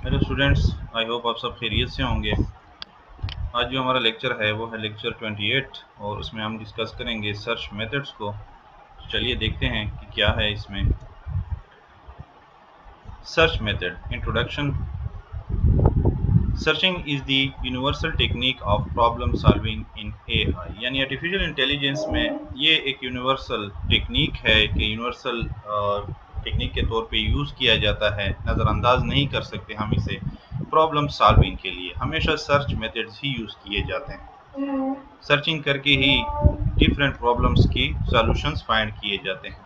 Hello students, I hope आप सब खैरियत से होंगे। आज जो हमारा लेक्चर है वो है लेक्चर 28 और उसमें हम डिस्कस करेंगे सर्च मेथड्स को। चलिए देखते हैं कि क्या है इसमें। Search method introduction. Searching is the universal technique of problem solving in AI, यानी आर्टिफिशियल इंटेलिजेंस में ये एक यूनिवर्सल टेक्निक है कि यूनिवर्सल टेक्निक के तौर पे यूज़ किया जाता है। नज़रअंदाज नहीं कर सकते हम इसे। प्रॉब्लम सॉल्विंग के लिए हमेशा सर्च मेथड्स ही यूज़ किए जाते हैं। सर्चिंग करके ही डिफरेंट प्रॉब्लम्स की सॉल्यूशंस फाइंड किए जाते हैं।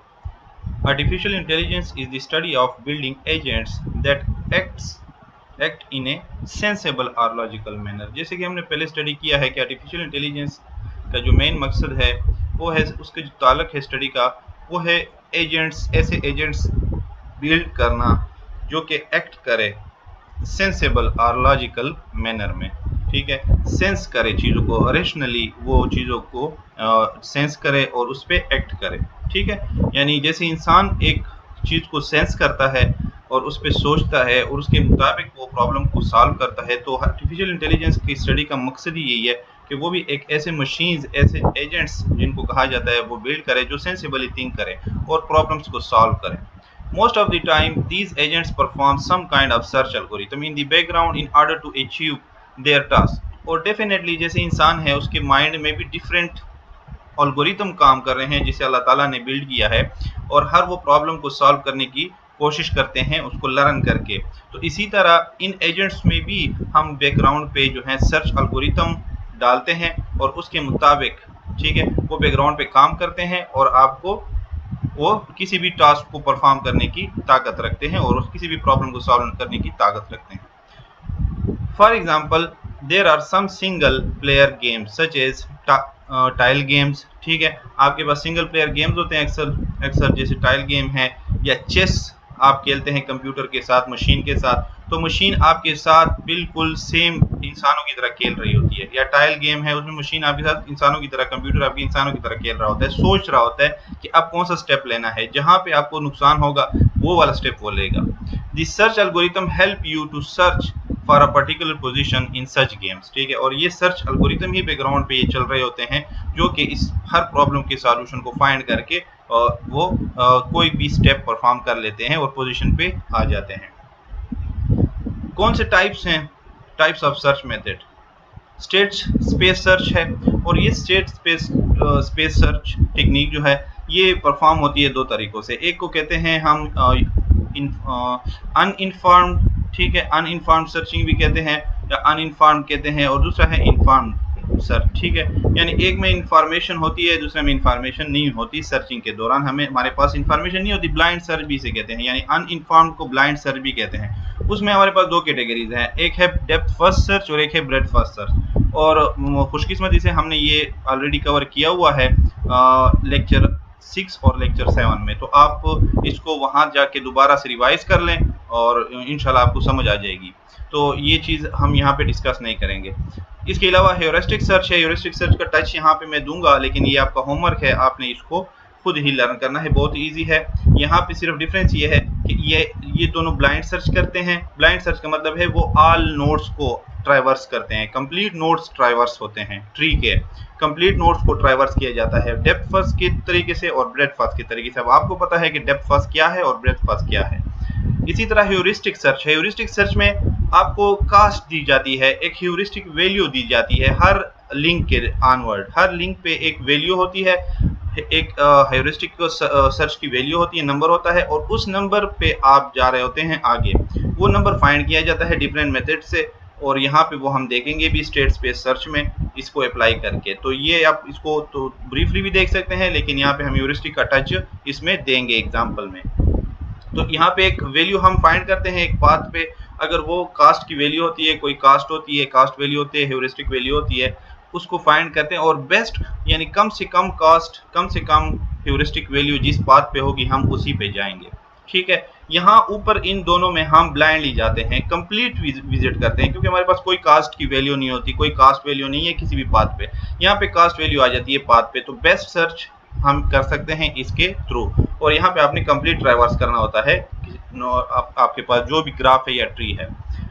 Artificial intelligence is the study of building agents that act in A sensible और लॉजिकल मैनर। जैसे कि हमने पहले स्टडी किया है कि आर्टिफिशियल इंटेलिजेंस का जो मेन मकसद है वो है, उसके जो ताल्लुक है स्टडी का, वो है एजेंट्स, ऐसे एजेंट्स बिल्ड करना जो कि एक्ट करे सेंसेबल और लॉजिकल मैनर में। ठीक है, सेंस करे चीज़ों को, रेशनली वो चीज़ों को सेंस करे और उस पर एक्ट करे। ठीक है, यानी जैसे इंसान एक चीज़ को सेंस करता है और उस पर सोचता है और उसके मुताबिक वो प्रॉब्लम को सॉल्व करता है, तो आर्टिफिशियल इंटेलिजेंस की स्टडी का मकसद ही यही है कि वो भी एक ऐसे मशीन्स, ऐसे एजेंट्स जिनको कहा जाता है, वो बिल्ड करे जो सेंसिबली थिंक करे और प्रॉब्लम्स को सॉल्व करे। Most of the time, these agents perform some kind of search algorithm in the background in order to achieve their task. और डेफिनेटली जैसे इंसान है उसके माइंड में भी डिफरेंट algorithm काम कर रहे हैं जिसे अल्लाह ताला ने बिल्ड किया है, और हर वो प्रॉब्लम को सॉल्व करने की कोशिश करते हैं उसको लर्न करके। तो इसी तरह इन एजेंट्स में भी हम बैकग्राउंड पे जो है सर्च algorithm डालते हैं और उसके मुताबिक, ठीक है, वो बैकग्राउंड पे काम करते हैं और आपको वो किसी भी टास्क को परफॉर्म करने की ताकत रखते हैं और किसी भी प्रॉब्लम को सॉल्व करने की ताकत रखते हैं। For example, there are some single player games such as tile games. ठीक है, आपके पास सिंगल प्लेयर गेम्स होते हैं अक्सर अक्सर, जैसे टाइल गेम है या चेस आप खेलते हैं कंप्यूटर के साथ, मशीन के साथ, तो मशीन आपके साथ बिल्कुल सेम इंसानों की तरह खेल रही होती है। या टाइल गेम है, उसमें मशीन आपके साथ इंसानों की तरह, कंप्यूटर आपके इंसानों की तरह खेल रहा होता है, सोच रहा होता है कि अब कौन सा स्टेप लेना है, जहां पे आपको नुकसान होगा वो वाला स्टेप वो लेगा। This search algorithm help you to search for a particular position in such games. ठीक है, और ये सर्च एल्गोरिथम ही बैकग्राउंड पे ये चल रहे होते हैं जो कि इस हर प्रॉब्लम के सॉल्यूशन को फाइंड करके वो कोई भी स्टेप परफॉर्म कर लेते हैं और पोजीशन पे आ जाते हैं। कौन से टाइप्स हैं, types of search method? State space search है, और ये स्टेट स्पेस सर्च टेक्निक जो है ये परफॉर्म होती है दो तरीकों से। एक को कहते हैं हम अनइन्फॉर्म्ड, ठीक है, अनइन्फॉर्म्ड सर्चिंग भी कहते हैं या अनइन्फॉर्म्ड कहते हैं, और दूसरा है इन्फॉर्म्ड सर्च। ठीक है, यानी एक में इंफॉर्मेशन होती है, दूसरे में इंफॉर्मेशन नहीं होती। सर्चिंग के दौरान हमें, हमारे पास इंफॉर्मेशन नहीं होती, ब्लाइंड सर्च भी इसे कहते हैं, यानी अनइन्फॉर्म्ड को ब्लाइंड सर्च भी कहते हैं। उसमें हमारे पास दो कैटेगरीज हैं, एक है डेप्थ फर्स्ट सर्च और एक है ब्रेडथ फर्स्ट सर्च। और खुशकिस्मती से हमने ये ऑलरेडी कवर किया हुआ है लेक्चर 6 और लेक्चर 7 में, तो आप इसको वहाँ जाके दोबारा से रिवाइज कर लें और इंशाल्लाह आपको समझ आ जाएगी। तो ये चीज़ हम यहाँ पे डिस्कस नहीं करेंगे। इसके अलावा ह्यूरिस्टिक सर्च है, ह्यूरिस्टिक सर्च का टच यहाँ पे मैं दूंगा, लेकिन ये आपका होमवर्क है, आपने इसको खुद ही लर्न करना है, बहुत ईजी है। यहाँ पे सिर्फ डिफरेंस ये है कि ये दोनों ब्लाइंड सर्च करते हैं। ब्लाइंड सर्च का मतलब है वो ऑल नोड्स को ट्राइवर्स करते हैं, कंप्लीट नोड्स ट्राइवर्स होते हैं, ट्री के कंप्लीट नोड्स को ट्राइवर्स किया जाता है डेप्थ फर्स्ट के तरीके से और ब्रेडथ फर्स्ट के तरीके से। अब आपको पता है कि डेप्थ फर्स्ट क्या है और ब्रेडथ फर्स्ट क्या है। इसी तरह ह्यूरिस्टिक सर्च है, ह्यूरिस्टिक सर्च में आपको कास्ट दी जाती है, एक ह्यूरिस्टिक वैल्यू दी जाती है हर लिंक के ऑनवर्ड, हर लिंक पे एक वैल्यू होती है, एक ह्यूरिस्टिक सर्च की वैल्यू होती है, नंबर होता है, और उस नंबर पे आप जा रहे होते हैं आगे। वो नंबर फाइंड किया जाता है डिफरेंट मेथड से, और यहाँ पे वो हम देखेंगे भी स्टेट स्पेस सर्च में इसको अप्लाई करके। तो ये आप इसको तो ब्रीफली भी देख सकते हैं, लेकिन यहाँ पे हम ह्यूरिस्टिक का टच इसमें देंगे एग्जाम्पल में। तो यहाँ पे एक वैल्यू हम फाइंड करते हैं एक पाथ पे, अगर वो कास्ट की वैल्यू होती है, कोई कास्ट होती है, कास्ट वैल्यू होती है, ह्यूरिस्टिक वैल्यू होती है, उसको फाइंड करते हैं और बेस्ट यानी कम से कम कास्ट, कम से कम ह्यूरिस्टिक वैल्यू जिस पाथ पे होगी हम उसी पे जाएंगे। ठीक है, यहाँ ऊपर इन दोनों में हम ब्लाइंडली जाते हैं, कंप्लीट विजिट करते हैं, क्योंकि हमारे पास कोई कास्ट की वैल्यू नहीं होती, कोई कास्ट वैल्यू नहीं है किसी भी पाथ पे। यहाँ पे कास्ट वैल्यू आ जाती है पाथ पे, तो बेस्ट सर्च हम कर सकते हैं इसके थ्रू। और यहाँ पे आपने कंप्लीट ट्रैवर्स करना होता है आपके पास जो भी ग्राफ है या ट्री है।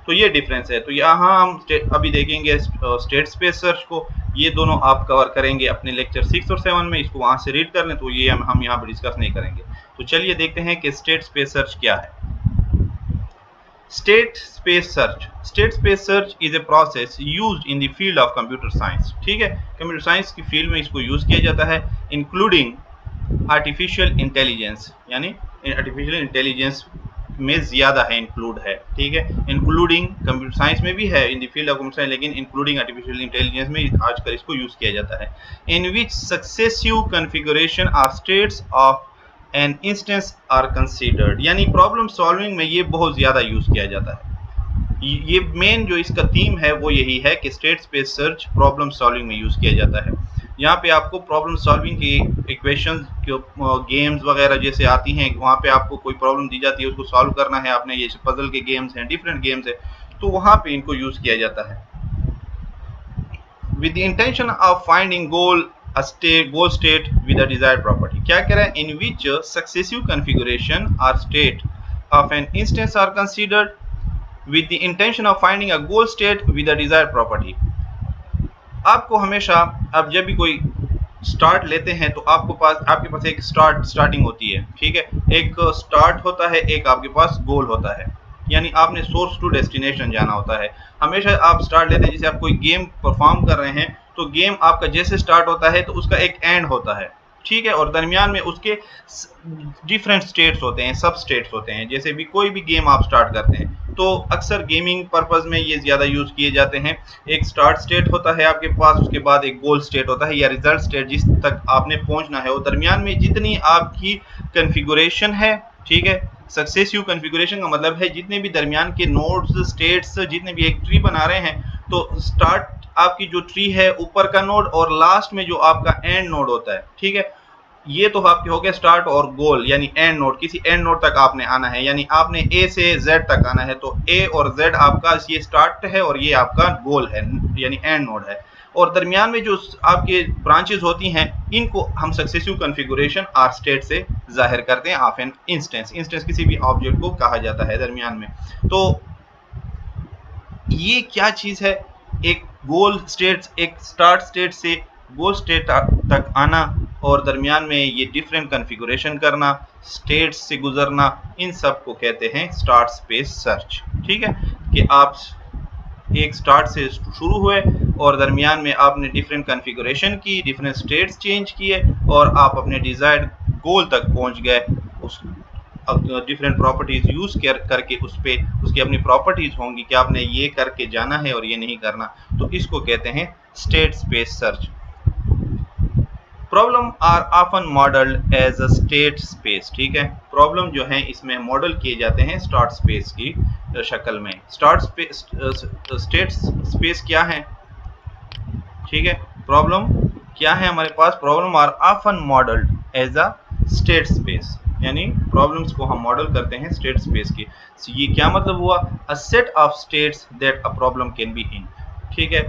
तो ये डिफरेंस है। तो यहाँ हम अभी देखेंगे स्टेट स्पेस सर्च को, ये दोनों आप कवर करेंगे अपने लेक्चर 6 और 7 में, इसको वहाँ से रीड कर लें, तो ये हम यहाँ पर डिस्कस नहीं करेंगे। तो चलिए देखते हैं कि स्टेट स्पेस सर्च क्या है। State space search, state space search is a process used in the field of computer science. ठीक है, कंप्यूटर साइंस की फील्ड में इसको यूज किया जाता है, इंक्लूडिंग आर्टिफिशियल इंटेलिजेंस, यानी आर्टिफिशियल इंटेलिजेंस में ज्यादा है, इंक्लूड है। ठीक है, इंक्लूडिंग कंप्यूटर साइंस में भी है in the field of computer science, लेकिन इंक्लूडिंग आर्टिफिशियल इंटेलिजेंस में आजकल इसको यूज किया जाता है। In which successive configuration are states of an instance are considered, यानी प्रॉब्लम सॉल्विंग में ये बहुत ज्यादा यूज किया जाता है। ये मेन जो इसका थीम है वो यही है कि state space search problem solving में यूज किया जाता है। यहाँ पे आपको प्रॉब्लम सॉल्विंग की इक्वेशंस, गेम्स वगैरह जैसे आती हैं, वहाँ पे आपको कोई प्रॉब्लम दी जाती है, उसको सॉल्व करना है आपने, ये पजल के गेम्स हैं, डिफरेंट गेम्स है, तो वहाँ पे इनको यूज किया जाता है। With the intention of finding goal state with a desired property, क्या कह रहा है, in which successive configuration or state of an instance are considered with the intention of finding a goal state with a desired property। आपको हमेशा, अब जब भी कोई स्टार्ट लेते हैं तो आपके पास एक स्टार्टिंग होती है। ठीक है, एक स्टार्ट होता है, एक आपके पास गोल होता है, यानी आपने सोर्स टू डेस्टिनेशन जाना होता है। हमेशा आप स्टार्ट लेते हैं, जैसे आप कोई गेम परफॉर्म कर रहे हैं तो गेम आपका जैसे स्टार्ट होता है तो उसका एक एंड होता है। ठीक है, और दरमियान में उसके डिफरेंट स्टेट्स होते हैं, सब स्टेट्स होते हैं। जैसे भी कोई भी गेम आप स्टार्ट करते हैं तो अक्सर गेमिंग पर्पस में ये ज़्यादा यूज़ किए जाते हैं। एक स्टार्ट स्टेट होता है आपके पास, उसके बाद एक गोल स्टेट होता है या रिजल्ट स्टेट, जिस तक आपने पहुंचना है, और दरमियान में जितनी आपकी कन्फिगुरेशन है, ठीक है, सक्सेसिव कन्फिगुरेशन का मतलब है जितने भी दरमियान के नोड्स, स्टेट्स, जितने भी एक ट्री बना रहे हैं, तो स्टार्ट आपकी जो ट्री है ऊपर का नोड और लास्ट में जो आपका एंड नोड होता है। ठीक है, ये तो आपके हो गया स्टार्ट और गोल, यानी एंड नोड, किसी एंड नोड तक आपने आना है, यानी आपने ए से जेड तक आना है, तो ए और जेड आपका ये स्टार्ट है और ये आपका गोल है, यानी एंड नोड है। और दरमियान में जो आपके ब्रांचेस होती हैं, इनको हम सक्सेसिव कॉन्फ़िगरेशन आर स्टेट से जाहिर करते हैं ऑफ एन इंस्टेंस। इंस्टेंस किसी भी ऑब्जेक्ट को कहा जाता है दरमियान में। तो ये क्या चीज़ है, एक गोल स्टेट, एक स्टार्ट स्टेट से गोल स्टेट तक आना और दरमियान में ये डिफरेंट कॉन्फ़िगरेशन करना, स्टेट्स से गुजरना, इन सब को कहते हैं स्टार्ट स्पेस सर्च। ठीक है, कि आप एक स्टार्ट से शुरू हुए और दरमियान में आपने डिफरेंट कॉन्फ़िगरेशन की, डिफरेंट स्टेट्स चेंज किए और आप अपने डिज़ायर्ड गोल तक पहुंच गए। उस डिफरेंट प्रॉपर्टीज यूज करके उस पे उसकी अपनी प्रॉपर्टीज होंगी कि आपने ये करके जाना है और ये नहीं करना, तो इसको कहते हैं state space search. Problem are often modelled as a state space. ठीक है, प्रॉब्लम जो है इसमें मॉडल किए जाते हैं स्टार्ट स्पेस की शक्ल में। स्टेट स्पेस क्या है, ठीक है, प्रॉब्लम क्या है हमारे पास, problem are often modelled as a state space, यानी प्रॉब्लम्स को हम मॉडल करते हैं स्टेट स्पेस की। ये क्या मतलब हुआ, a set of states that a problem can be in. ठीक है,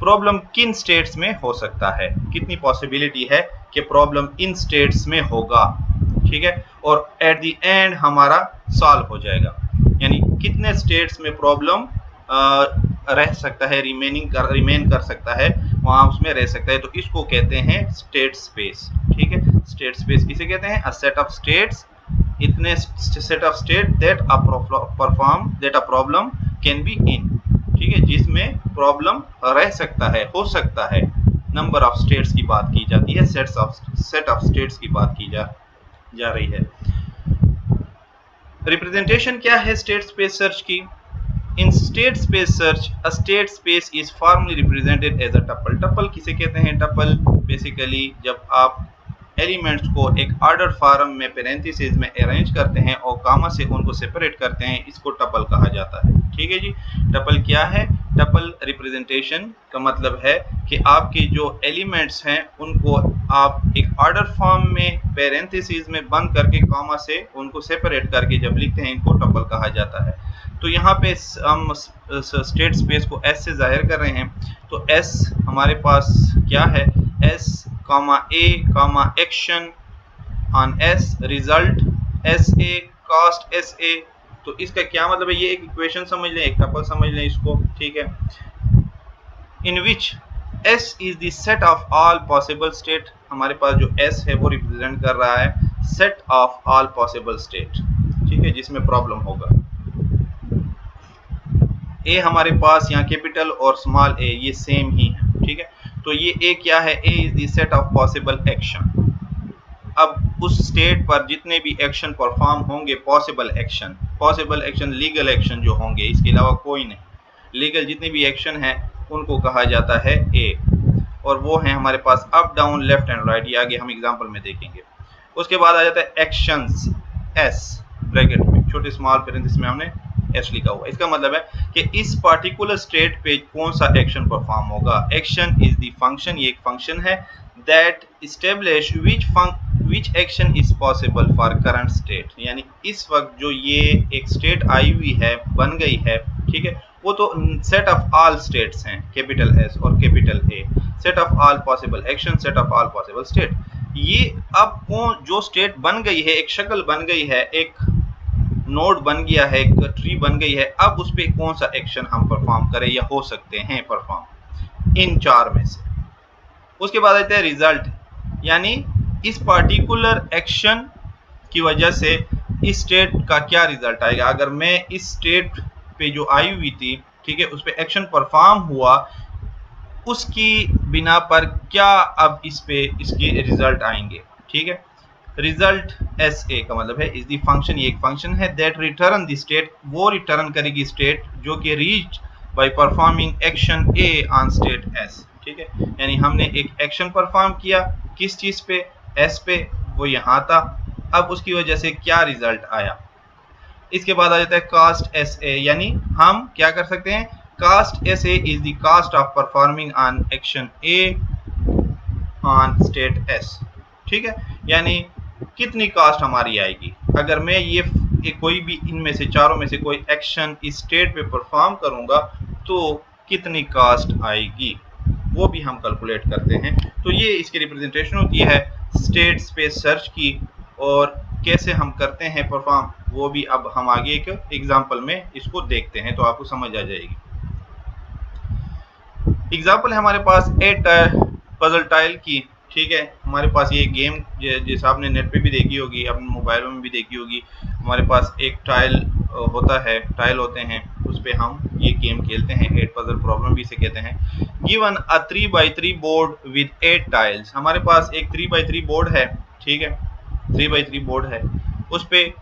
प्रॉब्लम किन स्टेट्स में हो सकता है, कितनी पॉसिबिलिटी है कि प्रॉब्लम इन स्टेट्स में होगा। ठीक है, और एट द एंड हमारा सॉल्व हो जाएगा, यानी कितने स्टेट्स में प्रॉब्लम रह सकता है, रिमेन कर सकता है, वहां उसमें रह सकता है, तो इसको कहते हैं स्टेट स्पेस। ठीक है, स्टेट स्पेस किसे कहते हैं, अ सेट ऑफ स्टेट्स, इतने set of state that a problem can be in. ठीक है, जिसमें प्रॉब्लम रह सकता है, हो सकता है। नंबर ऑफ स्टेट्स की बात की जाती है, सेट ऑफ स्टेट्स की बात की जा रही है। रिप्रेजेंटेशन क्या है स्टेट स्पेस सर्च की, in state space search a state space is formally represented as a tuple. Tuple किसे कहते हैं, टपल बेसिकली जब आप एलिमेंट्स को एक ऑर्डर फॉर्म में पैरेंथेसिस में अरेंज करते हैं और कामा से उनको सेपरेट करते हैं, इसको टपल कहा जाता है। ठीक है जी, टपल क्या है, टपल रिप्रेजेंटेशन का मतलब है कि आपके जो एलिमेंट्स हैं उनको आप एक ऑर्डर फॉर्म में पैरेंथेसिस में बंद करके कामा से उनको सेपरेट करके जब लिखते हैं, इनको टपल कहा जाता है। तो यहाँ पे हम स्टेट स्पेस को एस से जाहिर कर रहे हैं, तो एस हमारे पास क्या है, S comma A comma action on S, result S A, cost S A, तो इसका क्या मतलब है, ये एक इक्वेशन समझ लें, एक टपल समझ लें इसको, ठीक है। In which S is the set of all possible state, हमारे पास जो S है वो रिप्रेजेंट कर रहा है set of all possible state, ठीक है, जिसमें प्रॉब्लम होगा। A हमारे पास यहाँ कैपिटल और स्मॉल a ये सेम ही है, ठीक है। तो ये A क्या है, A is the set of possible action. अब उस स्टेट पर जितने भी एक्शन परफॉर्म होंगे, पॉसिबल एक्शन लीगल एक्शन जो होंगे, इसके अलावा कोई नहीं, लीगल जितने भी एक्शन हैं उनको कहा जाता है ए, और वो हैं हमारे पास up down left and right, ये आगे हम एग्जांपल में देखेंगे। उसके बाद आ जाता है एक्शंस, एस ब्रैकेट में छोटे स्मॉल पेरेंथेसिस में हमने एस लिखा हुआ। इसका मतलब है कि इस पर्टिकुलर स्टेट पे कौन सा एक्शन परफॉर्म होगा। एक्शन इज द फंक्शन, ये एक फंक्शन है that establish which action is possible for current state, यानी इस वक्त जो ये एक स्टेट आई हुई है, बन गई है, ठीक है, वो तो सेट ऑफ ऑल स्टेट्स हैं, कैपिटल एस और capital A, set of all possible action, set of all possible state. ये अब कौन जो स्टेट बन गई है, एक शक्ल बन गई है, एक नोड बन गया है, एक ट्री बन गई है, अब उस पर कौन सा एक्शन हम परफॉर्म करें या हो सकते हैं परफॉर्म, इन चार में से। उसके बाद आता है रिजल्ट, यानी इस पर्टिकुलर एक्शन की वजह से इस स्टेट का क्या रिजल्ट आएगा। अगर मैं इस स्टेट पे जो आई हुई थी, ठीक है, उस पे एक्शन परफॉर्म हुआ, उसकी बिना पर क्या अब इस पे इसके रिजल्ट आएंगे, ठीक है। रिजल्ट एस ए का मतलब है इज द फंक्शन, ये एक फंक्शन है दैट रिटर्न द स्टेट, वो रिटर्न करेगी स्टेट जो कि reach by performing action A on state S, ठीक है। यानी हमने एक एक्शन परफॉर्म किया किस चीज पे, एस पे, वो यहाँ था, अब उसकी वजह से क्या रिजल्ट आया। इसके बाद आ जाता है कास्ट एस ए, यानी हम क्या कर सकते हैं, cost S A is the cost of performing on action A on state S, ठीक है। यानी कितनी कास्ट हमारी आएगी अगर मैं ये कोई भी इनमें से चारों में से कोई एक्शन इस स्टेट पे परफॉर्म करूंगा, तो कितनी कास्ट आएगी, वो भी हम कैलकुलेट करते हैं। तो ये इसकी रिप्रेजेंटेशन होती है स्टेट स्पेस सर्च की, और कैसे हम करते हैं परफॉर्म वो भी अब हम आगे एक एग्जांपल में इसको देखते हैं, तो आपको समझ आ जाएगी। एग्जांपल है हमारे पास एट पजल टाइल की, ठीक है। हमारे पास ये गेम जैसे आपने नेट पे भी देखी होगी, अपने मोबाइलों में भी देखी होगी, हमारे पास एक टाइल होता है, टाइल होते हैं, उस पर हम ये गेम खेलते हैं, 8 पजल प्रॉब्लम भी इसे कहते हैं। Given a 3x3 board with 8 tiles, हमारे पास एक 3x3 बोर्ड है, ठीक है, 3x3 बोर्ड है, उस पर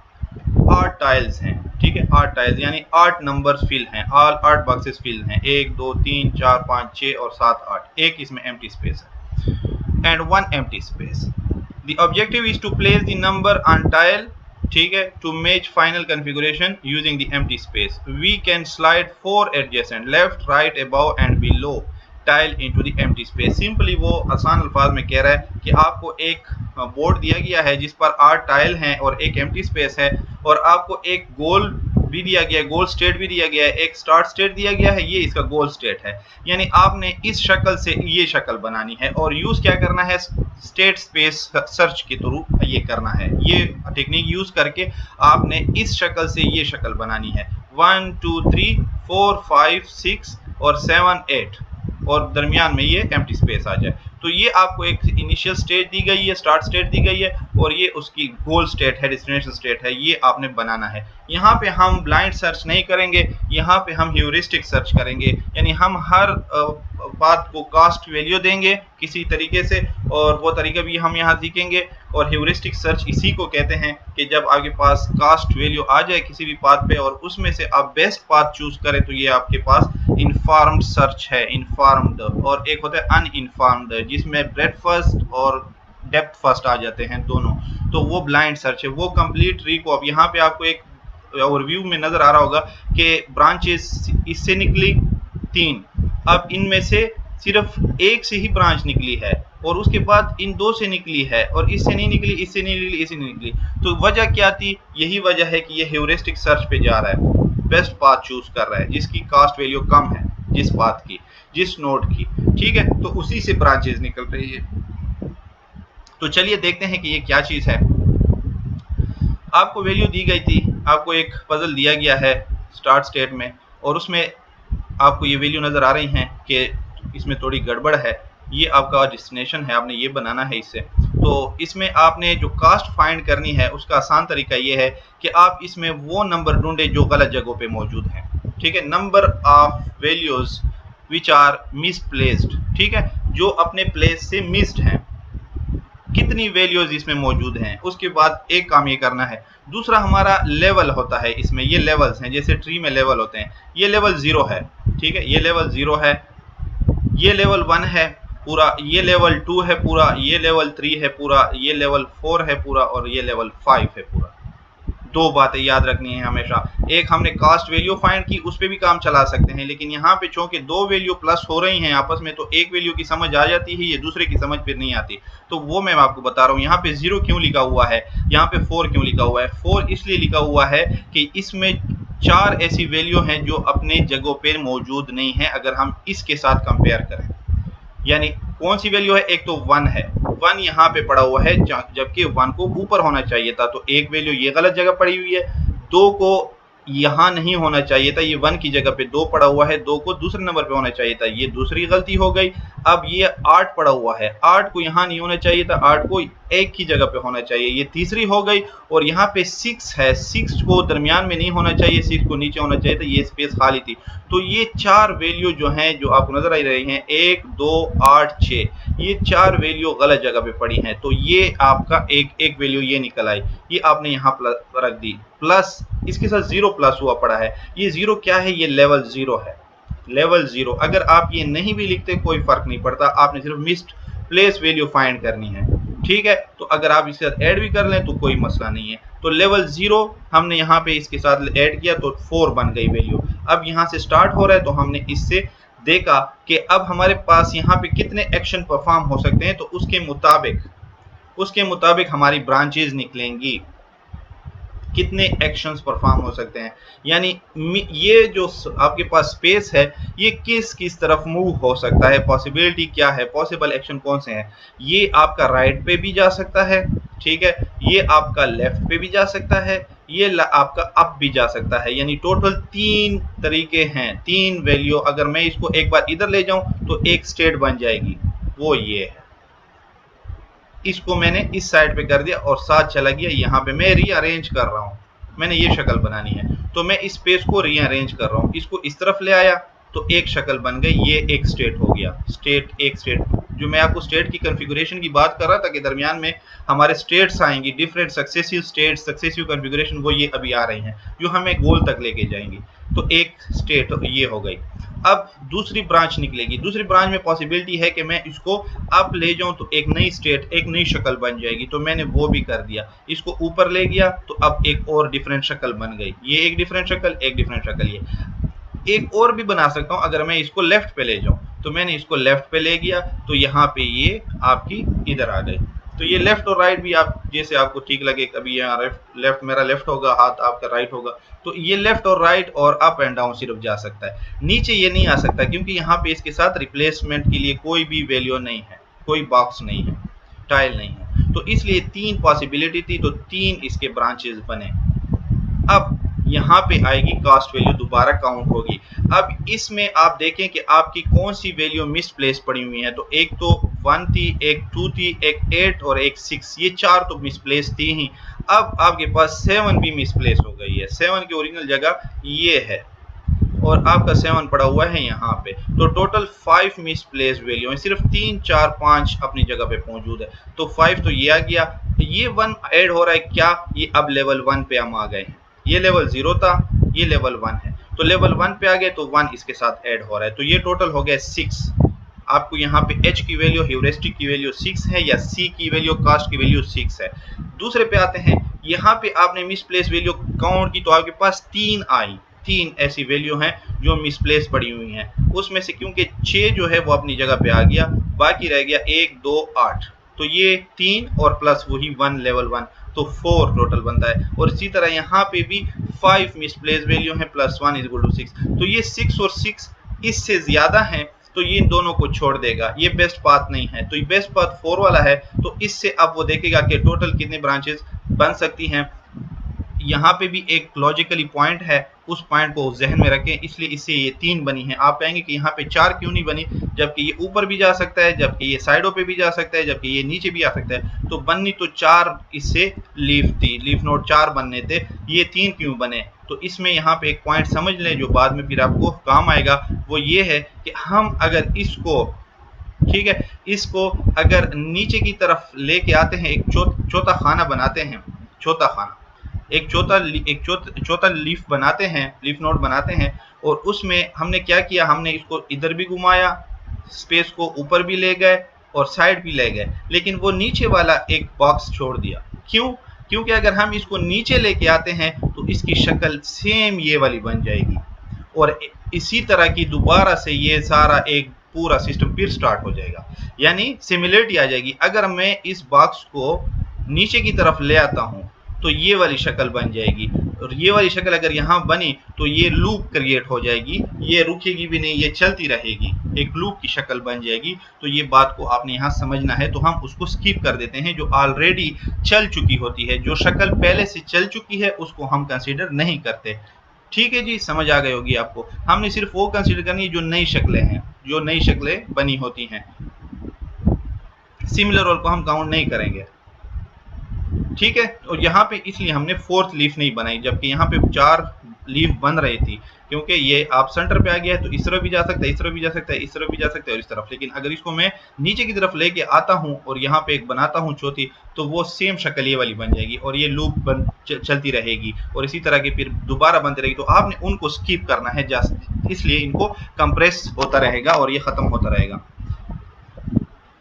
8 टाइल्स हैं, ठीक है, 8 टाइल्स यानी 8 नंबर्स फिल हैं, ऑल 8 बॉक्सेस फिल हैं, 1 2 3 4 5 6 और 7 8, एक इसमें एम्प्टी स्पेस है and one empty space. The objective is to place the number on tile, ठीक है, to match final configuration using the empty space. We can slide 4 adjacent left, right, above and below tile into the empty space. Simply वो आसान अल्फाज में कह रहा है कि आपको एक बोर्ड दिया गया है जिस पर 8 टाइल हैं और एक एम्प्टी स्पेस है, और आपको एक गोल भी दिया गया है, गोल स्टेट भी दिया गया है, एक स्टार्ट स्टेट दिया गया है, ये इसका गोल स्टेट है। यानी आपने इस शक्ल से ये शक्ल बनानी है, और यूज क्या करना है, स्टेट स्पेस सर्च के थ्रू ये करना है। ये टेक्निक यूज करके आपने इस शक्ल से ये शक्ल बनानी है, 1 2 3 4 5 6 और 7 8, और दरमियान में ये एम्प्टी स्पेस आ जाए। तो ये आपको एक इनिशियल स्टेट दी गई है, स्टार्ट स्टेट दी गई है, और ये उसकी गोल स्टेट है, डेस्टिनेशन स्टेट है, ये आपने बनाना है। यहाँ पे हम ब्लाइंड सर्च नहीं करेंगे, यहाँ पे हम ह्यूरिस्टिक सर्च करेंगे, यानी हम हर पाथ को कास्ट वैल्यू देंगे किसी तरीके से, और वो तरीका भी हम यहाँ सीखेंगे। और ह्यूरिस्टिक सर्च इसी को कहते हैं कि जब आपके पास कास्ट वैल्यू आ जाए किसी भी पाथ पे और उसमें से आप बेस्ट पाथ चूज करें, तो ये आपके पास इन्फॉर्म्ड सर्च है, इन्फॉर्म्ड, और एक होता है अनइन्फॉर्म्ड जिसमें ब्रेथ फर्स्ट और डेप्थ फर्स्ट आ जाते हैं दोनों, तो वो ब्लाइंड सर्च है। वो कंप्लीट ट्री को, अब यहाँ पे आपको एक ओवरव्यू में नजर आ रहा होगा कि ब्रांचेस इससे निकली 3, अब इनमें से सिर्फ एक से ही ब्रांच निकली है, और उसके बाद इन 2 से निकली है, और इससे नहीं निकली, इससे नहीं निकली, इससे नहीं निकली। तो वजह क्या थी, यही वजह है कि ये ह्यूरिस्टिक सर्च पे जा रहा है, बेस्ट पाथ चूज कर रहा है जिसकी कास्ट वैल्यू कम है, जिस पाथ की, जिस नोड की, ठीक है, तो उसी से ब्रांचेस निकल रही है। तो चलिए देखते हैं कि ये क्या चीज है। आपको वैल्यू दी गई थी आपको एक पजल दिया गया है स्टार्ट स्टेट में, और उसमें आपको ये वैल्यू नज़र आ रही हैं कि इसमें थोड़ी गड़बड़ है। ये आपका डेस्टिनेशन है, आपने ये बनाना है इससे। तो इसमें आपने जो कास्ट फाइंड करनी है उसका आसान तरीका ये है कि आप इसमें वो नंबर ढूंढें जो गलत जगहों पे मौजूद हैं। ठीक है, number of values which are misplaced, ठीक है, जो अपने प्लेस से मिस्ड हैं, कितनी वैल्यूज इसमें मौजूद हैं। उसके बाद एक काम ये करना है। दूसरा हमारा लेवल होता है, इसमें ये लेवल्स हैं, जैसे ट्री में लेवल होते हैं। ये लेवल 0 है, ठीक है, ये लेवल 0 है, ये लेवल 1 है पूरा, ये लेवल 2 है पूरा, ये लेवल 3 है पूरा, ये लेवल 4 है पूरा, और ये लेवल 5 है पूरा। दो बातें याद रखनी है हमेशा। एक, हमने कास्ट वैल्यू फाइंड की, उस पर भी काम चला सकते हैं, लेकिन यहाँ पे चूंकि दो वैल्यू प्लस हो रही हैं आपस में, तो एक वैल्यू की समझ आ जाती है, ये दूसरे की समझ फिर नहीं आती। तो वो मैं आपको बता रहा हूँ। यहाँ पे 0 क्यों लिखा हुआ है, यहाँ पे 4 क्यों लिखा हुआ है। 4 इसलिए लिखा हुआ है कि इसमें 4 ऐसी वैल्यू हैं जो अपने जगहों पर मौजूद नहीं है अगर हम इसके साथ कंपेयर करें। यानी कौन सी वैल्यू है, एक तो 1 है, 1 यहाँ पे पड़ा हुआ है, जबकि 1 को ऊपर होना चाहिए था, तो एक वैल्यू ये गलत जगह पड़ी हुई है। 2 को यहाँ नहीं होना चाहिए था, ये 1 की जगह पे 2 पड़ा हुआ है, 2 को दूसरे नंबर पे होना चाहिए था, ये दूसरी गलती हो गई। अब ये 8 पड़ा हुआ है, 8 को यहाँ नहीं होना चाहिए था, 8 को 1 की जगह पे होना चाहिए, ये तीसरी हो गई। और यहाँ पे 6 है, 6 को दरमियान में नहीं होना चाहिए, 6 को नीचे होना चाहिए था, ये स्पेस खाली थी। तो ये 4 वैल्यू जो हैं, जो आपको नजर आ रही हैं, 1 2 8 6, ये 4 वैल्यू गलत जगह पे पड़ी हैं। तो ये आपका एक वैल्यू ये निकल आई, ये आपने यहाँ प्लस रख दी, प्लस इसके साथ 0 प्लस हुआ पड़ा है। ये 0 क्या है, ये लेवल 0 है, लेवल 0। अगर आप ये नहीं भी लिखते कोई फर्क नहीं पड़ता, आपने सिर्फ मिस्ड प्लेस वैल्यू फाइंड करनी है, ठीक है। तो अगर आप इसके साथ ऐड भी कर लें तो कोई मसला नहीं है। तो लेवल 0 हमने यहाँ पे इसके साथ ऐड किया तो 4 बन गई वैल्यू। अब यहाँ से स्टार्ट हो रहा है, तो हमने इससे देखा कि अब हमारे पास यहाँ पे कितने एक्शन परफॉर्म हो सकते हैं, तो उसके मुताबिक हमारी ब्रांचेज निकलेंगी, कितने एक्शंस परफॉर्म हो सकते हैं। यानी ये जो आपके पास स्पेस है, ये किस तरफ मूव हो सकता है, पॉसिबिलिटी क्या है, पॉसिबल एक्शन कौन से हैं। ये आपका राइट पे भी जा सकता है, ठीक है, ये आपका लेफ्ट पे भी जा सकता है, ये आपका अप भी जा सकता है। यानी टोटल 3 तरीके हैं, 3 वैल्यू। अगर मैं इसको एक बार इधर ले जाऊं तो एक स्टेट बन जाएगी, वो ये है। इसको मैंने इस साइड पे कर दिया और साथ चला गया, यहाँ पे मैं रीअरेंज कर रहा हूँ, मैंने ये शक्ल बनानी है, तो मैं इस पेज को रीअरेंज कर रहा हूँ। इसको इस तरफ ले आया तो एक शक्ल बन गई, ये एक स्टेट हो गया, एक स्टेट। जो मैं आपको स्टेट की कॉन्फ़िगरेशन की बात कर रहा था कि दरमियान में हमारे स्टेट्स आएंगी, different successive states, successive configuration, वो ये अभी आ रही हैं जो हमें गोल तक लेके जाएंगी। तो एक स्टेट ये हो गई। अब दूसरी ब्रांच निकलेगी, दूसरी ब्रांच में पॉसिबिलिटी है कि मैं इसको अप ले जाऊं तो एक नई स्टेट, एक नई शक्ल बन जाएगी, तो मैंने वो भी कर दिया। इसको ऊपर ले गया तो अब एक और डिफरेंट शक्ल बन गई, ये एक डिफरेंट शक्ल, एक डिफरेंट शक्ल। ये एक और भी बना सकता हूं, अगर मैं इसको लेफ्ट पे ले जाऊं, तो मैंने इसको लेफ्ट पे ले गया तो यहाँ पे ये आपकी इधर आ गई। तो ये लेफ्ट और राइट भी आप जैसे आपको ठीक लगे, कभी यहाँ लेफ्ट मेरा लेफ्ट होगा, हाथ आपका राइट होगा, तो ये लेफ्ट और राइट और अप एंड डाउन सिर्फ जा सकता है, नीचे ये नहीं आ सकता, क्योंकि यहाँ पे इसके साथ रिप्लेसमेंट के लिए कोई भी वैल्यू नहीं है, कोई बॉक्स नहीं है, टाइल नहीं है। तो इसलिए 3 पॉसिबिलिटी थी, तो 3 इसके ब्रांचेस बने। अब यहाँ पे आएगी कास्ट वैल्यू, दोबारा काउंट होगी। अब इसमें आप देखें कि आपकी कौन सी वैल्यू मिसप्लेस पड़ी हुई है। तो एक तो 1 थी, एक 2 थी, एक 8 और एक 6, ये 4 तो मिसप्लेस थी ही। अब आपके पास 7 भी मिसप्लेस हो गई है, 7 की ओरिजिनल जगह ये है और आपका 7 पड़ा हुआ है यहाँ पे। तो टोटल 5 मिसप्लेस वैल्यू है, सिर्फ 3 4 5 अपनी जगह पे मौजूद है। तो 5 तो ये आ गया, ये 1 ऐड हो रहा है क्या, ये अब लेवल 1 पे हम आ गए हैं। ये लेवल 0 था, ये लेवल 1 है, तो लेवल 1 पे आ गए तो 1 इसके साथ ऐड हो रहा है, तो ये टोटल हो गया 6। आपको यहाँ पे h की वैल्यू, ह्यूरिस्टिक की वैल्यू 6 है, या c की वैल्यू, कास्ट की वैल्यू 6 है। दूसरे पे आते हैं, यहाँ पे आपने मिसप्लेस वैल्यू काउंट की तो आपके पास 3 आई, 3 ऐसी वैल्यू हैं जो मिसप्लेस पड़ी हुई हैं। उसमें से क्योंकि 6 जो है वो अपनी जगह पे आ गया, बाकी रह गया 1 2 8, तो ये 3 और प्लस वही 1 लेवल 1, तो 4 टोटल बनता है। और इसी तरह यहाँ पे भी 5 मिसप्लेस वैल्यू है, प्लस 1 इज इक्वल टू 6। तो ये 6 और 6 इससे ज्यादा हैं, तो ये इन दोनों को छोड़ देगा, ये बेस्ट पाथ नहीं है। तो ये बेस्ट पाथ 4 वाला है, तो इससे अब वो देखेगा कि टोटल कितने ब्रांचेस बन सकती हैं। यहाँ पे भी एक लॉजिकली पॉइंट है, उस पॉइंट को जहन में रखें, इसलिए इससे ये 3 बनी है। आप कहेंगे कि यहाँ पे 4 क्यों नहीं बनी, जबकि ये ऊपर भी जा सकता है, जबकि ये साइडों पे भी जा सकता है, जबकि ये नीचे भी आ सकता है। तो बननी तो 4 इससे लीफ थी, लीफ नोड 4 बनने थे, ये 3 क्यों बने। तो इसमें यहाँ पे एक पॉइंट समझ लें जो बाद में फिर आपको काम आएगा, वो ये है कि हम अगर इसको, ठीक है, इसको अगर नीचे की तरफ लेके आते हैं, एक चौथा खाना बनाते हैं, चौथा खाना, एक चौथा लीफ बनाते हैं, लीफ नोड बनाते हैं, और उसमें हमने क्या किया, हमने इसको इधर भी घुमाया, स्पेस को ऊपर भी ले गए और साइड भी ले गए, लेकिन वो नीचे वाला एक बॉक्स छोड़ दिया। क्यों? क्योंकि अगर हम इसको नीचे लेके आते हैं तो इसकी शक्ल सेम ये वाली बन जाएगी, और इसी तरह की दोबारा से ये सारा एक पूरा सिस्टम फिर स्टार्ट हो जाएगा, यानी सिमिलरिटी आ जाएगी। अगर मैं इस बॉक्स को नीचे की तरफ ले आता हूं तो ये वाली शक्ल बन जाएगी, और ये वाली शक्ल अगर यहाँ बनी तो ये लूप क्रिएट हो जाएगी, ये रुकेगी भी नहीं, ये चलती रहेगी, एक लूप की शक्ल बन जाएगी। तो ये बात को आपने यहाँ समझना है, तो हम उसको स्किप कर देते हैं जो ऑलरेडी चल चुकी होती है, जो शक्ल पहले से चल चुकी है उसको हम कंसीडर नहीं करते। ठीक है जी, समझ आ गई होगी आपको। हमने सिर्फ वो कंसीडर करनी है जो नई शक्लें हैं, जो नई शक्लें बनी होती हैं, सिमिलर रोल को हम काउंट नहीं करेंगे, ठीक है। और यहाँ पे इसलिए हमने 4th लीफ नहीं बनाई, जबकि यहाँ पे 4 लीफ बन रही थी, क्योंकि ये आप सेंटर पे आ गया है तो इस तरफ भी जा सकता है, इस तरफ भी जा सकता है, इस तरफ भी जा सकता है और इस तरफ। लेकिन अगर इसको मैं नीचे की तरफ लेके आता हूँ और यहाँ पे एक बनाता हूँ चौथी, तो वो सेम शक्ल ये वाली बन जाएगी और ये लूप चलती रहेगी और इसी तरह की फिर दोबारा बनती रहेगी। तो आपने उनको स्किप करना है जस्ट, इसलिए इनको कंप्रेस होता रहेगा और ये खत्म होता रहेगा।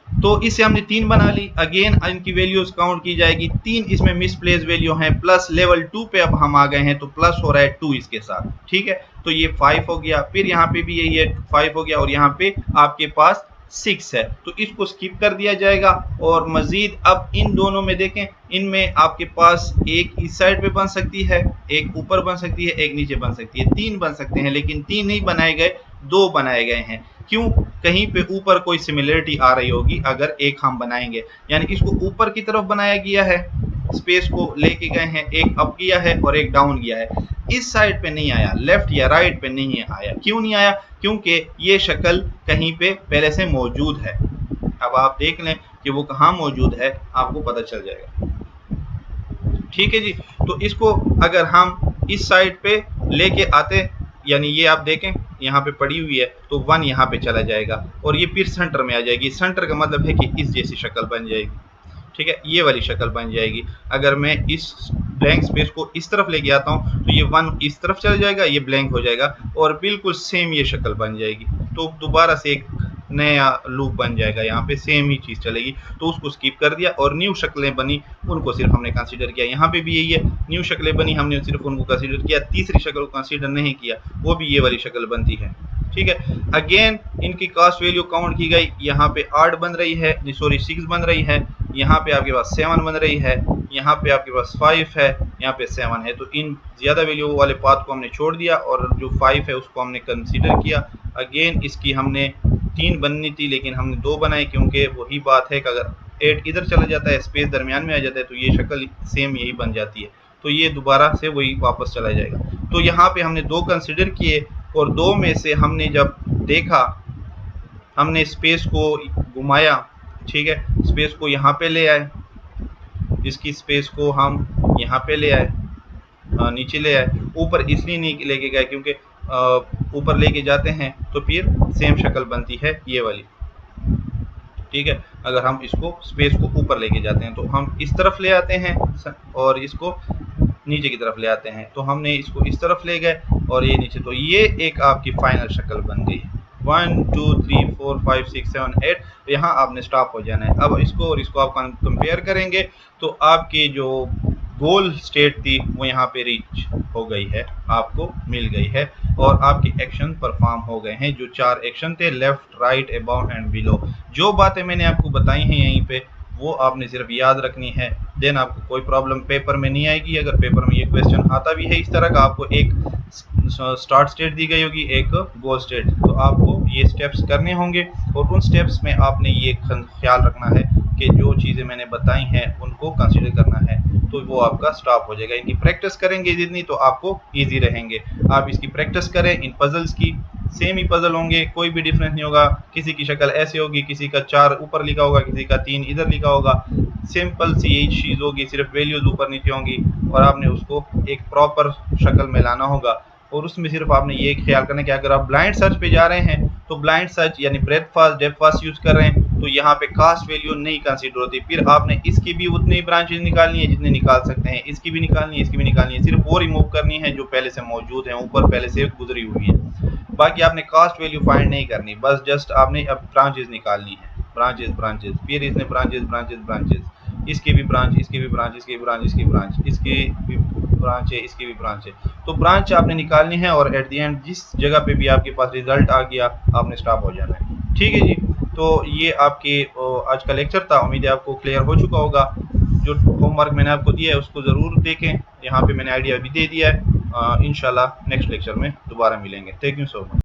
तो इससे हमने 3 बना ली। अगेन इनकी वैल्यूज काउंट की जाएगी, 3 इसमें मिसप्लेस वैल्यू हैं, प्लस लेवल 2 पे अब हम आ गए हैं तो प्लस हो रहा है 2 इसके साथ, ठीक है। तो ये 5 हो गया, फिर यहाँ पे भी यही है 5 हो गया, और यहाँ पे आपके पास 6 है, तो इसको स्किप कर दिया जाएगा। और मजीद अब इन दोनों में देखें, इनमें आपके पास एक इस साइड पे बन सकती है, एक ऊपर बन सकती है, एक नीचे बन सकती है, 3 बन सकते हैं, लेकिन 3 नहीं बनाए गए, 2 बनाए गए हैं। क्यों? कहीं पे ऊपर कोई सिमिलरिटी आ रही होगी अगर एक हम बनाएंगे, यानी इसको ऊपर की तरफ बनाया गया है, स्पेस को लेके गए हैं, एक अप किया है और एक डाउन किया है, इस साइड पे नहीं आया, लेफ्ट या राइट पे नहीं आया। क्यों नहीं आया? क्योंकि ये शक्ल कहीं पे पहले से मौजूद है। अब आप देख लें कि वो कहाँ मौजूद है, आपको पता चल जाएगा, ठीक है जी। तो इसको अगर हम इस साइड पे लेके आते, यानी ये आप देखें यहाँ पे पड़ी हुई है, तो 1 यहाँ पे चला जाएगा और ये फिर सेंटर में आ जाएगी। सेंटर का मतलब है कि इस जैसी शक्ल बन जाएगी, ठीक है, ये वाली शक्ल बन जाएगी। अगर मैं इस ब्लैंक स्पेस को इस तरफ लेके आता हूँ तो ये 1 इस तरफ चला जाएगा, ये ब्लैंक हो जाएगा और बिल्कुल सेम ये शक्ल बन जाएगी। तो दोबारा से एक नया लूप बन जाएगा, यहाँ पे सेम ही चीज़ चलेगी। तो उसको स्किप कर दिया और न्यू शक्लें बनी, उनको सिर्फ हमने कंसीडर किया। यहाँ पे भी यही है, न्यू शक्लें बनी, हमने सिर्फ उनको कंसीडर किया, तीसरी शक्ल को कंसीडर नहीं किया, वो भी ये वाली शक्ल बनती है, ठीक है। अगेन इनकी कास्ट वैल्यू काउंट की गई, यहाँ पे 8 बन रही है, सॉरी 6 बन रही है, यहाँ पे आपके पास 7 बन रही है, यहाँ पे आपके पास 5 है, यहाँ पे 7 है। तो इन ज़्यादा वैल्यू वाले पाथ को हमने छोड़ दिया और जो 5 है उसको हमने कंसीडर किया। अगेन इसकी हमने 3 बननी थी लेकिन हमने 2 बनाए, क्योंकि वही बात है कि अगर 8 इधर चला जाता है, स्पेस दरमियान में आ जाता है, तो ये शक्ल सेम यही बन जाती है, तो ये दोबारा से वही वापस चला जाएगा। तो यहाँ पे हमने 2 कंसीडर किए और 2 में से हमने जब देखा, हमने स्पेस को घुमाया, ठीक है, स्पेस को यहाँ पे ले आए, इसकी स्पेस को हम यहाँ पे ले आए, नीचे ले आए, ऊपर इसलिए नहीं लेके गए क्योंकि ऊपर लेके जाते हैं तो फिर सेम शक्ल बनती है ये वाली, ठीक है। अगर हम इसको स्पेस को ऊपर लेके जाते हैं तो हम इस तरफ ले आते हैं और इसको नीचे की तरफ ले आते हैं, तो हमने इसको इस तरफ ले गए और ये नीचे, तो ये एक आपकी फाइनल शक्ल बन गई। 1 2 3 4 5 6 7 8, यहाँ आपने स्टॉप हो जाना है। अब इसको और इसको आप कंपेयर करेंगे तो आपकी जो गोल स्टेट थी वो यहाँ पे रीच हो गई है, आपको मिल गई है और आपके एक्शन परफॉर्म हो गए हैं। जो 4 एक्शन थे, left, right, about and below, जो बातें मैंने आपको बताई हैं यहीं पे, वो आपने सिर्फ याद रखनी है, देन आपको कोई प्रॉब्लम पेपर में नहीं आएगी। अगर पेपर में ये क्वेश्चन आता भी है इस तरह का, आपको एक स्टार्ट स्टेट दी गई होगी, एक गोल स्टेट, तो आपको ये स्टेप्स करने होंगे और उन स्टेप्स में आपने ये ख्याल रखना है कि जो चीज़ें मैंने बताई हैं उनको कंसीडर करना है, तो वो आपका स्टॉप हो जाएगा। इनकी प्रैक्टिस करेंगे जितनी तो आपको ईजी रहेंगे। आप इसकी प्रैक्टिस करें इन पजल्स की, सेम ही पजल होंगे, कोई भी डिफरेंस नहीं होगा। किसी की शक्ल ऐसे होगी, किसी का 4 ऊपर लिखा होगा, किसी का 3 इधर लिखा होगा। सिंपल सी यही चीज़ होगी, सिर्फ वैल्यूज ऊपर नीचे होंगी और आपने उसको एक प्रॉपर शक्ल में लाना होगा। और उसमें सिर्फ आपने ये ख्याल करना है कि अगर आप ब्लाइंड सर्च पे जा रहे हैं तो ब्लाइंड सर्च यानी breadth first depth first use कर रहे हैं तो यहाँ पे कास्ट वैल्यू नहीं कंसीडर होती। फिर आपने इसकी भी उतनी ब्रांचेज निकालनी है जितने निकाल सकते हैं, इसकी भी निकालनी है, इसकी भी निकालनी है, सिर्फ वो रिमूव करनी है जो पहले से मौजूद है, ऊपर पहले से गुजरी हुई है। बाकी आपने कास्ट वैल्यू फाइंड नहीं करनी, बस जस्ट आपने अब ब्रांचेज निकालनी है, ब्रांचेज ब्रांचेज, फिर इसने ब्रांचेज ब्रांचेज ब्रांचेज, इसकी भी ब्रांच, इसकी भी ब्रांच, इसकी भी ब्रांच, इसकी ब्रांच, इसकी भी ब्रांच है, इसकी भी ब्रांच है। तो ब्रांच आपने निकालनी है और एट द एंड जिस जगह पे भी आपके पास रिजल्ट आ गया आपने स्टॉप हो जाना है। ठीक है जी, तो ये आपके आज का लेक्चर था। उम्मीद है आपको क्लियर हो चुका होगा। जो होमवर्क मैंने आपको दिया है उसको ज़रूर देखें, यहाँ पे मैंने आइडिया भी दे दिया है। इंशाल्लाह नेक्स्ट लेक्चर में दोबारा मिलेंगे। Thank you so much.